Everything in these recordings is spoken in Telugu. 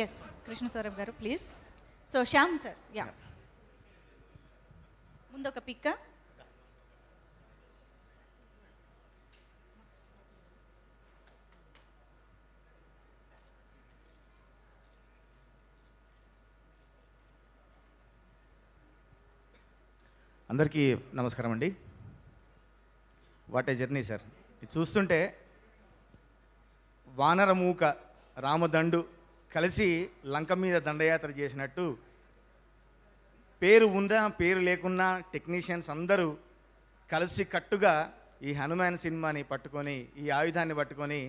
ఎస్ కృష్ణ సౌరభ్ గారు please. So Shyam sir yeah ముందు ఒక పిక్క. అందరికీ నమస్కారం అండి. What a journey sir. ఇది చూస్తుంటే వానరమూక రామదండు కలిసి లంక మీద దండయాత్ర చేసినట్టు, పేరు ఉన్నా పేరు లేకున్నా టెక్నీషియన్స్ అందరూ కలిసి కట్టుగా ఈ హనుమాన్ సినిమాని పట్టుకొని, ఈ ఆయుధాన్ని పట్టుకొని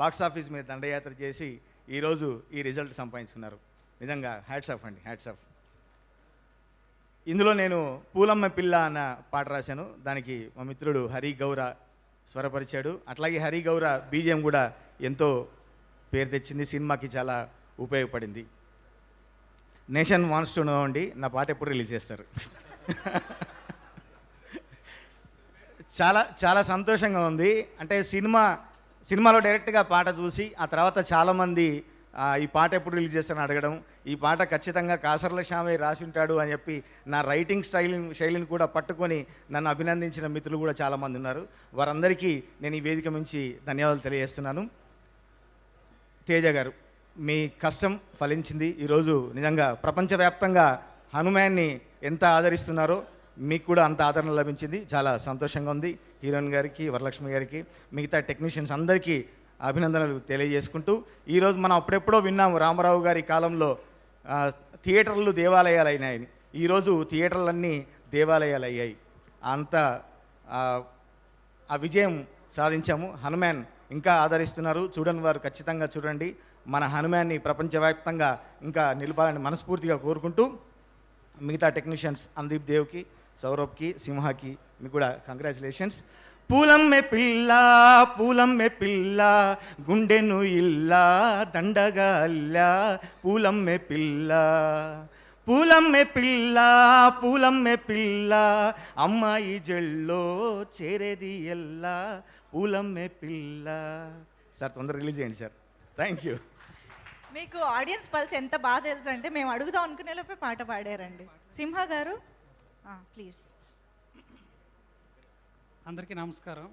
బాక్సాఫీస్ మీద దండయాత్ర చేసి ఈరోజు ఈ రిజల్ట్ సంపాదించుకున్నారు. నిజంగా హ్యాట్స్ ఆఫ్ అండి, హ్యాట్స్ ఆఫ్. ఇందులో నేను పూలమ్మ పిల్ల అన్న పాట రాశాను. దానికి మా మిత్రుడు హరి గౌర స్వరపరిచాడు. అట్లాగే హరి గౌర బీజిఎం కూడా ఎంతో పేరు తెచ్చింది, సినిమాకి చాలా ఉపయోగపడింది. నేషన్ వాన్స్ టు నో అండి, నా పాట ఎప్పుడు రిలీజ్ చేస్తారు? చాలా చాలా సంతోషంగా ఉంది. అంటే సినిమాలో డైరెక్ట్గా పాట చూసి ఆ తర్వాత చాలామంది ఈ పాట ఎప్పుడు రిలీజ్ చేస్తారని అడగడం, ఈ పాట ఖచ్చితంగా కాసర్ల శ్యామే రాసి ఉంటాడు అని చెప్పి నా రైటింగ్ శైలిని కూడా పట్టుకొని నన్ను అభినందించిన మిత్రులు కూడా చాలామంది ఉన్నారు. వారందరికీ నేను ఈ వేదిక నుంచి ధన్యవాదాలు తెలియజేస్తున్నాను. తేజ గారు, మీ కష్టం ఫలించింది. ఈరోజు నిజంగా ప్రపంచవ్యాప్తంగా హనుమాన్ని ఎంత ఆదరిస్తున్నారో మీకు కూడా అంత ఆదరణ లభించింది. చాలా సంతోషంగా ఉంది. హీరోయిన్ గారికి, వరలక్ష్మి గారికి, మిగతా టెక్నీషియన్స్ అందరికీ అభినందనలు తెలియజేసుకుంటూ, ఈరోజు మనం అప్పుడెప్పుడో విన్నాము రామారావు గారి కాలంలో థియేటర్లు దేవాలయాలు అయినాయని. ఈరోజు థియేటర్లన్నీ దేవాలయాలు అయ్యాయి. అంత ఆ విజయం సాధించాము. హనుమాన్ ఇంకా ఆదరిస్తున్నారు. చూడని వారు ఖచ్చితంగా చూడండి. మన హనుమాన్ని ప్రపంచవ్యాప్తంగా ఇంకా నిలపాలని మనస్ఫూర్తిగా కోరుకుంటూ, మిగతా టెక్నీషియన్స్ అందీప్ దేవ్కి, సౌరభ్కి, సింహాకి మీకు కూడా కంగ్రాచులేషన్స్. పూలమ్మె పిల్ల పూలమ్మె పిల్ల గుండెను ఇల్లా దండగా అల్లా పూలమ్మె పిల్ల పూలమ్మె పిల్ల పూలమ్మె పిల్ల అమ్మాయి జల్లో చేరేది ఎల్లా పూలమ్మె పిల్ల. సార్ తొందరగా రిలీజ్ చేయండి సార్. Thank you. మీకు ఆడియన్స్ పల్స్ ఎంత బాగా తెలుసు అంటే మేము అడుగుదాం అనుకునేలోపే పాట పాడారండి. సింహ గారు ప్లీజ్. అందరికీ నమస్కారం.